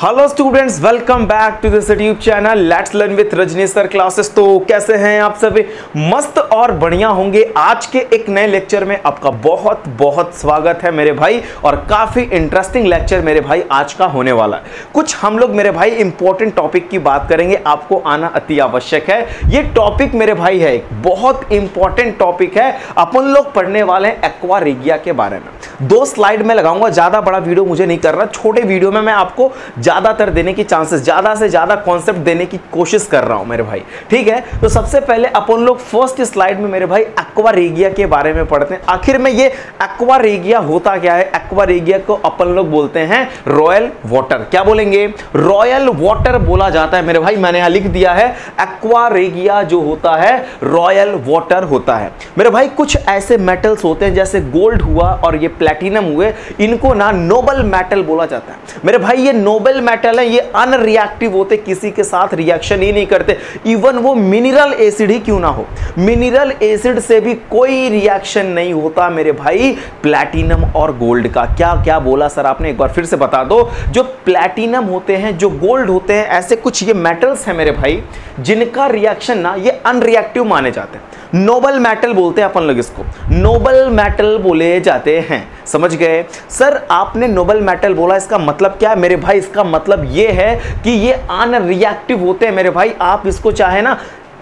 Hello students, welcome back to this YouTube channel let's learn with Rajni sir classes. तो कैसे हैं आप सभी? मस्त और बढ़िया होंगे। आज के एक नए लेक्चर में आपका बहुत बहुत स्वागत है मेरे भाई, और काफी इंटरेस्टिंग लेक्चर मेरे भाई आज का होने वाला है। कुछ हम लोग मेरे भाई इंपॉर्टेंट टॉपिक की बात करेंगे, आपको आना अति आवश्यक है। ये टॉपिक मेरे भाई है एक बहुत इंपॉर्टेंट टॉपिक है। अपन लोग पढ़ने वाले हैं एक्वा रेगिया के बारे में। 2 स्लाइड में लगाऊंगा, ज्यादा बड़ा वीडियो मुझे नहीं करना, छोटे वीडियो में मैं आपको ज्यादातर देने की चांसेस, ज्यादा से ज्यादा कॉन्सेप्ट देने की कोशिश कर रहा हूं मेरे भाई, ठीक है। तो सबसे पहले अपन लोग फर्स्ट स्लाइड में मेरे भाई एक्वा रेगिया के बारे में पढ़ते हैं। आखिर में ये एक्वा रेगिया होता क्या है? एक्वा रेगिया को अपन लोग बोलते हैं रॉयल वाटर। क्या बोलेंगे? रॉयल वाटर बोला जाता है मेरे भाई। मैंने यहां लिख दिया है एक्वा रेगिया जो होता है रॉयल वाटर होता है मेरे भाई। कुछ ऐसे मेटल्स होते हैं जैसे गोल्ड हुआ और ये प्लैटिनम हुए, इनको ना नोबल मेटल बोला जाता है मेरे भाई। ये नोबल मेटल है, ये अनरिएक्टिव होते, किसी के साथ रिएक्शन ही नहीं करते। इवन वो मिनरल एसिड ही क्यों ना हो, मिनरल एसिड से भी कोई रिएक्शन नहीं होता मेरे भाई प्लैटिनम और गोल्ड का। क्या क्या बोला सर आपने? एक बार फिर से बता दो। जो प्लैटिनम होते हैं, जो गोल्ड होते हैं, ऐसे कुछ ये मेटल्स हैं मेरे भाई जिनका रिएक्शन ना ये अनरिएक्टिव माने जाते हैं। नोबल मेटल बोलते हैं अपन लोग इसको, नोबल मेटल बोले जाते हैं। समझ गए सर? आपने नोबल मेटल बोला, इसका मतलब क्या है मेरे भाई? इसका मतलब ये है कि ये अनरिएक्टिव होते हैं मेरे भाई। आप इसको चाहे ना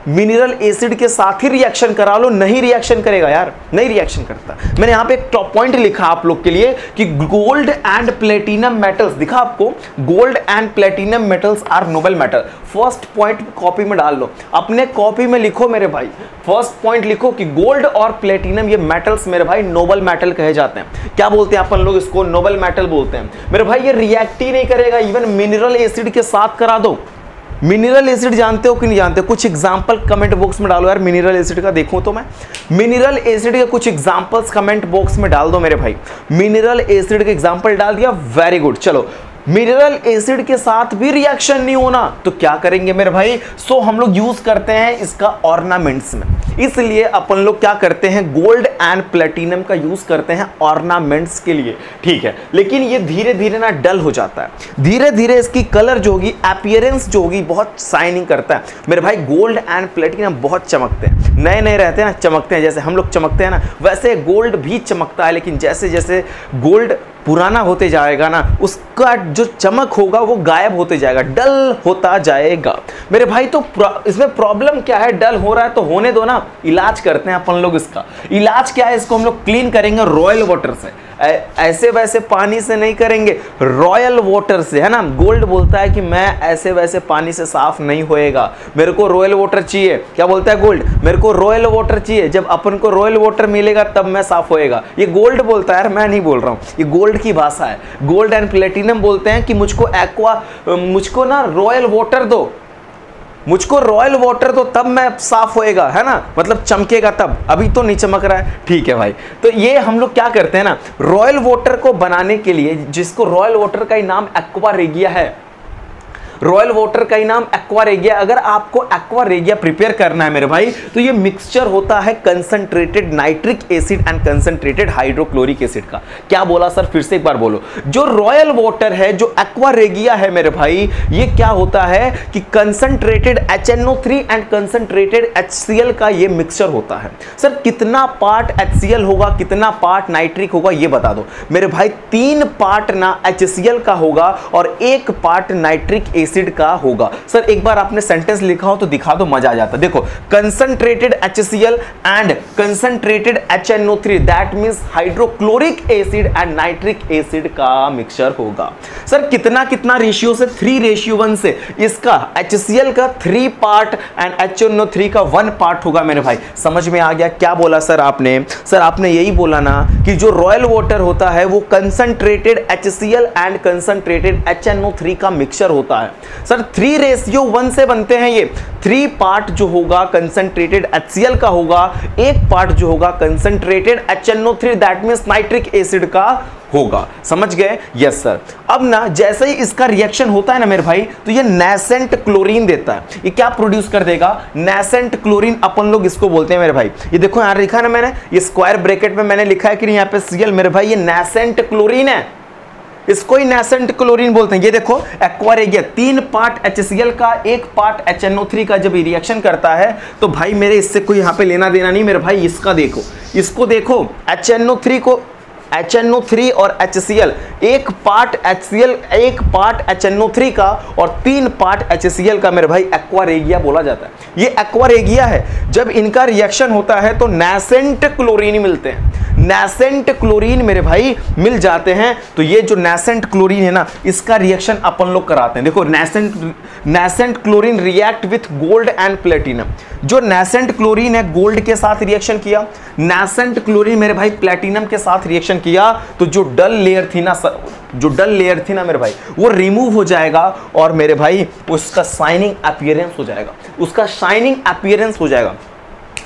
मिनरल एसिड के साथ ही रिएक्शन करा लो, नहीं रिएक्शन करेगा यार, नहीं रिएक्शन करता। मैंने यहां पे एक टॉप पॉइंट लिखा आप लोग के लिए कि गोल्ड एंड प्लेटिनम मेटल्स, दिखा आपको, gold and platinum metals are noble metal. First point copy में डाल लो, अपने कॉपी में लिखो मेरे भाई। फर्स्ट पॉइंट लिखो कि गोल्ड और प्लेटिनम ये मेटल्स मेरे भाई नोबल मेटल कहे जाते हैं। क्या बोलते हैं अपन लोग इसको? नोबल मेटल बोलते हैं मेरे भाई। ये रिएक्ट ही नहीं करेगा, इवन मिनरल एसिड के साथ करा दो। मिनरल एसिड जानते हो कि नहीं जानते? कुछ एग्जांपल कमेंट बॉक्स में डालो यार, मिनरल एसिड का देखूं तो मैं। मिनरल एसिड के कुछ एग्जांपल्स कमेंट बॉक्स में डाल दो मेरे भाई। मिनरल एसिड के एग्जांपल डाल दिया, वेरी गुड। चलो, मिनरल एसिड के साथ भी रिएक्शन नहीं होना तो क्या करेंगे मेरे भाई? सो हम लोग यूज करते हैं इसका ऑर्नामेंट्स में। इसलिए अपन लोग क्या करते हैं, गोल्ड एंड प्लेटिनम का यूज करते हैं ऑर्नामेंट्स के लिए, ठीक है। लेकिन ये धीरे धीरे ना डल हो जाता है, धीरे धीरे इसकी कलर जो होगी, अपीयरेंस जो होगी, बहुत शाइनिंग करता है मेरे भाई। गोल्ड एंड प्लेटिनम बहुत चमकते हैं, नए नए रहते हैं ना, चमकते हैं। जैसे हम लोग चमकते हैं ना, वैसे गोल्ड भी चमकता है। लेकिन जैसे जैसे गोल्ड पुराना होते जाएगा ना, उसका जो चमक होगा वो गायब होते जाएगा, डल होता जाएगा मेरे भाई। तो इसमें प्रॉब्लम क्या है? डल हो रहा है तो होने दो ना, इलाज करते हैं अपन लोग इसका। इलाज क्या है? इसको हम लोग क्लीन करेंगे रॉयल वाटर से। ऐसे वैसे पानी से नहीं करेंगे, रॉयल वाटर से, है ना। गोल्ड बोलता है कि मैं ऐसे वैसे पानी से साफ नहीं होएगा, मेरे को रॉयल वाटर चाहिए। क्या बोलता है गोल्ड? मेरे को रॉयल वाटर चाहिए, जब अपन को रॉयल वाटर मिलेगा तब मैं साफ होएगा। ये गोल्ड बोलता है यार, मैं नहीं बोल रहा हूँ, ये गोल्ड की भाषा है। गोल्ड एंड प्लेटिनम बोलते हैं कि मुझको ना रॉयल वाटर दो, मुझको रॉयल वाटर तो तब मैं साफ होएगा, है ना, मतलब चमकेगा तब, अभी तो नहीं चमक रहा है, ठीक है भाई। तो ये हम लोग क्या करते हैं ना, रॉयल वाटर को बनाने के लिए, जिसको रॉयल वाटर का ही नाम एक्वा रेगिया है, रॉयल वाटर का ही नाम एक्वा रेगिया। अगर आपको एक्वा रेगिया प्रिपेयर करना है मेरे भाई, तो ये मिक्सचर होता है concentrated nitric acid and concentrated hydrochloric acid का। क्या बोला सर? फिर से एक बार बोलो। जो रॉयल वाटर है, जो एक्वा रेगिया है मेरे भाई, ये क्या होता है कि concentrated HNO3 and concentrated HCl का ये मिक्सचर होता है। सर कितना पार्ट HCl होगा, कितना पार्ट नाइट्रिक होगा, ये बता दो मेरे भाई। 3 पार्ट ना HCl का होगा और 1 पार्ट नाइट्रिक एसिड का होगा। सर एक बार आपने सेंटेंस लिखा हो तो दिखा दो, मजा आ जाता। देखो, concentrated HCl and concentrated HNO3, that means hydrochloric acid and nitric acid का मिक्सचर होगा। सर कितना कितना रेशियो से? 3:1 से। इसका HCl का 3 पार्ट एंड HNO3 का 1 पार्ट होगा मेरे भाई। समझ में आ गया? क्या बोला सर आपने? सर आपने यही बोला ना कि जो रॉयल वाटर होता है वो concentrated HCl and concentrated HNO3 का मिक्सचर होता है। सर 3:1 से बनते हैं ये। 3 पार्ट जो होगा कंसंट्रेटेड HCl का होगा, 1 पार्ट जो होगा concentrated HNO3, that means nitric acid का होगा। समझ गए? Yes sir. अब ना जैसे ही इसका रिएक्शन होता है ना मेरे भाई, तो ये नेसेंट क्लोरीन देता है। ये क्या प्रोड्यूस कर देगा? नेसेंट क्लोरीन अपन लोग इसको बोलते हैं मेरे भाई। ये देखो यहां लिखा है ना मैंने, ये स्क्वायर ब्रैकेट में मैंने लिखा है कि यहाँ पे Cl मेरे भाई, ये नेसेंट क्लोरीन है। इसको ही नेसेंट क्लोरीन बोलते हैं। ये देखो एक्वा रेगिया 3 पार्ट HCl का 1 पार्ट HNO3 का जब रिएक्शन करता है तो भाई मेरे इससे कोई यहाँ पे लेना देना नहीं मेरे भाई। इसका देखो, इसको देखो, HNO3 और HCl, 1 part HCl 1 part HNO3 का और 3 पार्ट HCl का मेरे भाई एक्वा रेगिया बोला जाता है। ये एक्वा रेगिया है। जब इनका रिएक्शन होता है तो नेसेंट क्लोरीन मिलते हैं, नेसेंट क्लोरीन मेरे भाई मिल जाते हैं। तो ये जो नेसेंट क्लोरीन है ना, इसका रिएक्शन अपन लोग कराते हैं। देखो nascent chlorine react with gold and platinum. जो नेसेंट क्लोरीन है गोल्ड के साथ रिएक्शन किया, नेसेंट क्लोरीन मेरे भाई प्लेटिनम के साथ रिएक्शन किया, तो जो डल लेयर थी ना मेरे भाई वो रिमूव हो जाएगा और मेरे भाई उसका शाइनिंग अपीयरेंस हो जाएगा, उसका शाइनिंग अपीयरेंस हो जाएगा।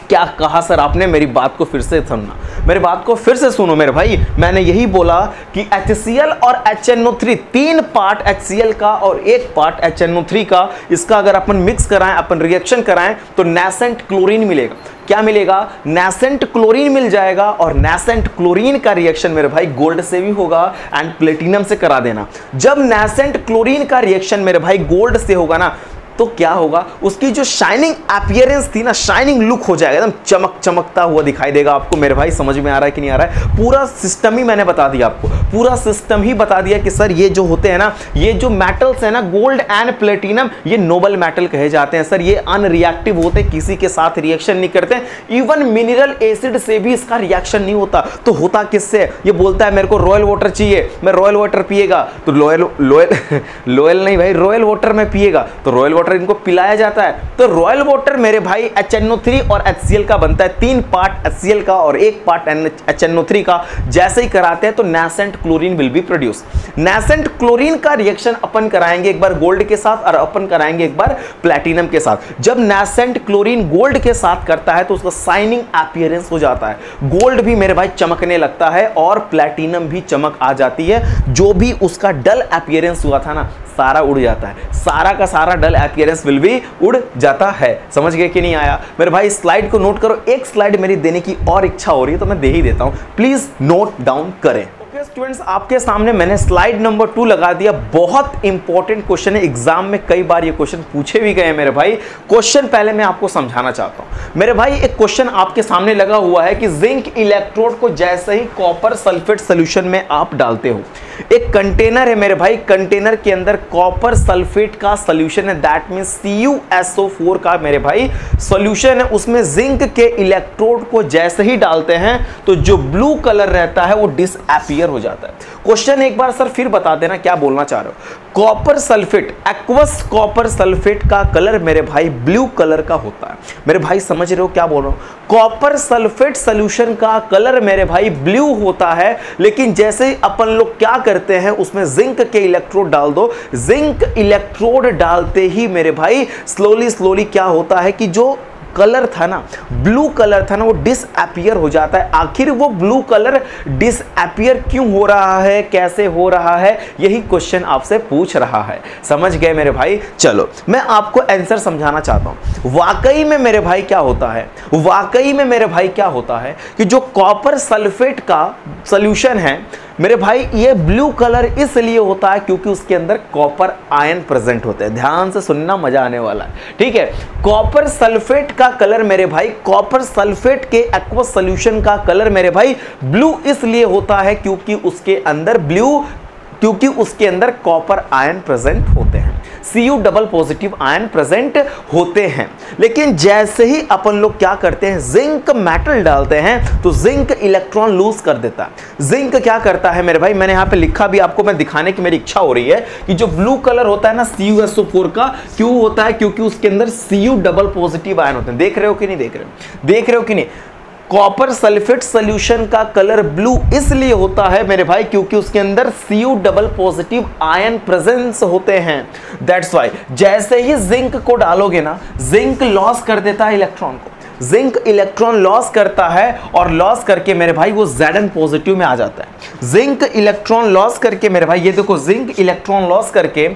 क्या कहा सर आपने? मेरी बात को फिर से सुनना, मेरी बात को फिर से सुनो मेरे भाई। मैंने यही बोला कि HCl और HNO3, 3 पार्ट HCl का और 1 पार्ट HNO3 का, इसका अगर अपन मिक्स कराएं, अपन रिएक्शन कराएं तो नेसेंट क्लोरीन मिलेगा। क्या मिलेगा? नेसेंट क्लोरीन मिल जाएगा। और नेसेंट क्लोरीन का रिएक्शन मेरे भाई गोल्ड से भी होगा एंड प्लेटिनम से करा देना। जब नेसेंट क्लोरीन का रिएक्शन मेरे भाई गोल्ड से होगा ना, तो क्या होगा, उसकी जो शाइनिंग अपीयरेंस थी ना, शाइनिंग लुक हो जाएगा, एकदम चमकता हुआ दिखाई देगा आपको। मेरे भाई समझ में आ रहा है कि नहीं आ रहा है? पूरा सिस्टम ही मैंने बता दिया आपको, पूरा सिस्टम ही बता दिया कि सर ये जो होते हैं ना, ये जो मेटल्स है ना, गोल्ड एंड प्लेटिनम, ये नोबल मेटल कहे जाते हैं सर। ये अनरिएक्टिव होते हैं, किसी के साथ रिएक्शन नहीं करते। इवन मिनरल एसिड से भी इसका रिएक्शन नहीं होता। तो होता किससे? ये बोलता है मेरे को रॉयल वाटर चाहिए, मैं रॉयल वाटर पिएगा, तो लॉयल नहीं भाई, रॉयल वाटर में पिएगा तो रॉयल वाटर इनको पिलाया जाता है। तो रॉयल वाटर मेरे भाई HNO3 और HCl का बनता है, 3 पार्ट HCl का और 1 पार्ट HNO3 का। जैसे ही कराते हैं तो nascent chlorine will be produce. Nascent chlorine का रिएक्शन अपन कराएंगे एक बार गोल्ड के साथ और अपन कराएंगे एक बार प्लैटिनम के साथ। जब नेसेंट क्लोरीन गोल्ड के साथ करता है तो उसका शाइनिंग अपीयरेंस हो जाता है, गोल्ड भी मेरे भाई चमकने लगता है और प्लैटिनम भी चमक आ जाती है। जो भी उसका डल अपीयरेंस हुआ था ना, सारा उड़ जाता है, सारा का सारा डल अपीयरेंस विल भी उड़ जाता है। समझ गए कि नहीं आया? मेरे भाई स्लाइड को नोट करो, एक स्लाइड मेरी देने की और इच्छा हो रही है तो मैं दे ही देता हूं, प्लीज नोट डाउन करें। स्टूडेंट्स, आपके सामने मैंने स्लाइड नंबर 2 लगा दिया। बहुत इंपॉर्टेंट क्वेश्चन है, एग्जाम में कई बार ये क्वेश्चन पूछे भी गए मेरे भाई। क्वेश्चन पहले मैं आपको समझाना चाहता हूं मेरे भाई। एक क्वेश्चन आपके सामने लगा हुआ है कि जिंक इलेक्ट्रोड को जैसे ही कॉपर सल्फेट सॉल्यूशन में आप डालते हो, एक कंटेनर है मेरे भाई, कंटेनर के अंदर कॉपर सल्फेट का सॉल्यूशन है, दैट मींस CuSO4 का मेरे भाई सॉल्यूशन है। उसमें जिंक के इलेक्ट्रोड को जैसे ही डालते हैं तो जो ब्लू कलर रहता है वो डिसअपीयर हो जाता है। क्वेश्चन एक बार सर फिर बता देना क्या बोलना चाह रहे हो। Copper sulphate, aqueous copper sulphate का कलर मेरे भाई ब्लू कलर का होता है। मेरे भाई समझ रहे हो क्या बोल रहा हूं? कॉपर सल्फेट सॉल्यूशन का कलर मेरे भाई ब्लू होता है, लेकिन जैसे ही अपन लोग क्या करते हैं उसमें जिंक के इलेक्ट्रोड डाल दो, जिंक इलेक्ट्रोड डालते ही मेरे भाई स्लोली क्या होता है कि जो कलर था ना, ब्लू कलर था ना, वो डिसअपीयर हो जाता है। आखिर वो ब्लू कलर डिसअपीयर क्यों हो रहा है, कैसे हो रहा है, यही क्वेश्चन आपसे पूछ रहा है। समझ गए मेरे भाई? चलो मैं आपको आंसर समझाना चाहता हूं। वाकई में मेरे भाई क्या होता है, वाकई में मेरे भाई क्या होता है कि जो कॉपर सल्फेट का सॉल्यूशन है मेरे भाई, ये ब्लू कलर इसलिए होता है क्योंकि उसके अंदर कॉपर आयन प्रेजेंट होते हैं। ध्यान से सुनना, मजा आने वाला है, ठीक है। कॉपर सल्फेट का कलर मेरे भाई, कॉपर सल्फेट के एक्वस सॉल्यूशन का कलर मेरे भाई ब्लू इसलिए होता है क्योंकि उसके अंदर कॉपर आयन प्रेजेंट होते हैं, Cu double positive ion present होते हैं। लेकिन जैसे ही अपन लोग क्या करते हैं, जिंक मेटल डालते हैं तो जिंक इलेक्ट्रॉन लूज कर देता है। जिंक क्या करता है मेरे भाई, मैंने यहां पे लिखा भी, आपको मैं दिखाने की मेरी इच्छा हो रही है कि जो ब्लू कलर होता है ना CuSO4 का, क्यों होता है? क्योंकि उसके अंदर Cu डबल पॉजिटिव आयन होते हैं। देख रहे हो कि नहीं देख रहे हो? देख रहे हो कि नहीं? कॉपर सल्फेट सॉल्यूशन का कलर ब्लू इसलिए होता है मेरे भाई क्योंकि उसके अंदर Cu double positive ion presence होते हैं। दैट्स वाई जैसे ही जिंक को डालोगे ना, जिंक लॉस कर देता है इलेक्ट्रॉन को, जिंक इलेक्ट्रॉन लॉस करता है और लॉस करके मेरे भाई वो Zn पॉजिटिव में आ जाता है। जिंक इलेक्ट्रॉन लॉस करके मेरे भाई, ये देखो, जिंक इलेक्ट्रॉन लॉस करके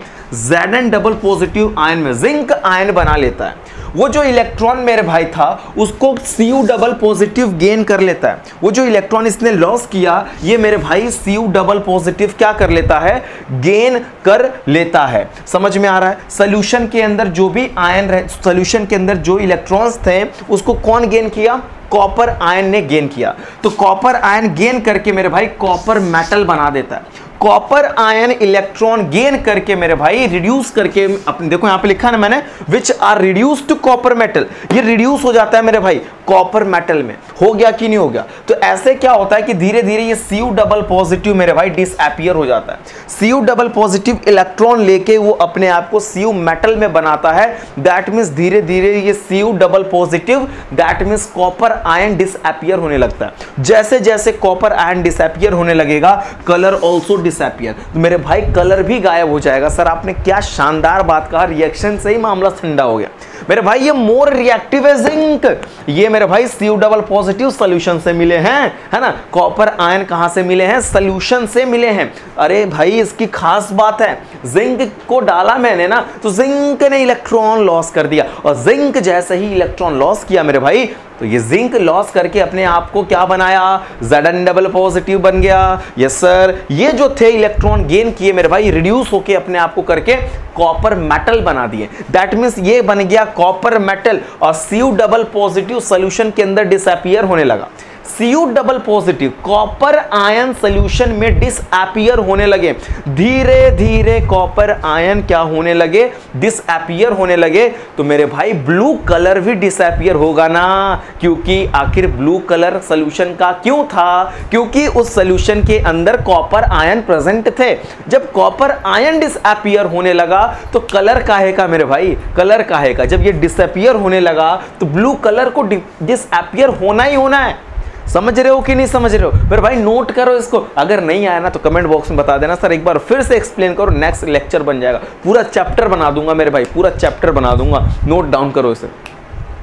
Zn डबल पॉजिटिव आयन में जिंक आयन बना लेता है। वो जो इलेक्ट्रॉन मेरे भाई था उसको Cu डबल पॉजिटिव गेन कर लेता है। वो जो इलेक्ट्रॉन इसने लॉस किया, ये मेरे भाई Cu डबल पॉजिटिव क्या कर लेता है, गेन कर लेता है। समझ में आ रहा है? सॉल्यूशन के अंदर जो भी आयन रहे, सॉल्यूशन के अंदर जो इलेक्ट्रॉन्स थे उसको कौन गेन किया, कॉपर आयन ने गेन किया। तो कॉपर आयन गेन करके मेरे भाई कॉपर मेटल बना देता है। कॉपर आयन इलेक्ट्रॉन गेन करके मेरे भाई रिड्यूस करके, अपने देखो यहां पे लिखा है ना मैंने, which are reduce to copper metal, ये रिड्यूस हो जाता है मेरे भाई कॉपर मेटल में। हो गया कि नहीं हो गया? तो ऐसे क्या होता है कि धीरे धीरे ये Cu डबल पॉजिटिव मेरे भाई डिसअपीयर हो जाता है। Cu डबल पॉजिटिव इलेक्ट्रॉन लेके वो अपने आप को Cu मेटल में बनाता है। दैट मीन्स धीरे धीरे ये Cu double positive, that means copper ion disappear होने लगता है। जैसे जैसे कॉपर आयन डिसअपीयर होने लगेगा, कलर ऑल्सो डिसअपीयर, तो मेरे भाई कलर भी गायब हो जाएगा। सर आपने क्या शानदार बात कहा, रिएक्शन से ही मामला ठंडा हो गया मेरे भाई। ये मोर रिएक्टिव है जिंक, ये मेरे भाई Cu डबल पॉजिटिव सॉल्यूशन से मिले हैं, है ना। कॉपर आयन कहां से मिले हैं, सॉल्यूशन से मिले हैं। अरे भाई इसकी खास बात है, जिंक को डाला मैंने ना, तो जिंक ने इलेक्ट्रॉन लॉस कर दिया, और जिंक जैसे ही इलेक्ट्रॉन लॉस किया मेरे भाई, तो ये जिंक लॉस करके अपने आप को क्या बनाया, Zn डबल पॉजिटिव बन गया। यस सर, ये जो थे इलेक्ट्रॉन गेन किए मेरे भाई, रिड्यूस होके अपने आप को करके कॉपर मेटल बना दिए। दैट मींस ये बन गया कॉपर मेटल, और Cu डबल पॉजिटिव सॉल्यूशन के अंदर डिसअपीयर होने लगा। Cu double positive copper ion solution में डिसअपीयर होने लगे। धीरे धीरे कॉपर आयन क्या होने लगे, डिसअपीयर होने लगे। तो मेरे भाई ब्लू कलर भी डिसअपीयर होगा ना, क्योंकि आखिर ब्लू कलर सॉल्यूशन का क्यों था, क्योंकि उस सॉल्यूशन के अंदर कॉपर आयन प्रेजेंट थे। जब कॉपर आयन डिसअपीयर होने लगा तो कलर काहे का मेरे भाई, कलर काहे का, जब ये डिसअपीयर होने लगा तो ब्लू कलर को डिसअपीयर होना ही होना है। समझ रहे हो कि नहीं समझ रहे हो मेरे भाई? नोट करो इसको, अगर नहीं आया ना तो कमेंट बॉक्स में बता देना, सर एक बार फिर से एक्सप्लेन करो, नेक्स्ट लेक्चर बन जाएगा। पूरा चैप्टर बना दूंगा मेरे भाई, पूरा चैप्टर बना दूंगा। नोट डाउन करो इसे,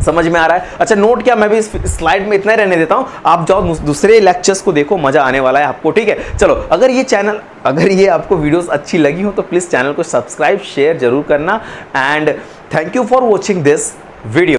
समझ में आ रहा है? अच्छा नोट क्या, मैं भी इस स्लाइड में इतना ही रहने देता हूं, आप जाओ दूसरे लेक्चर्स को देखो, मजा आने वाला है आपको, ठीक है। चलो, अगर ये आपको वीडियोस अच्छी लगी हो तो प्लीज चैनल को सब्सक्राइब शेयर जरूर करना। And thank you for watching this video.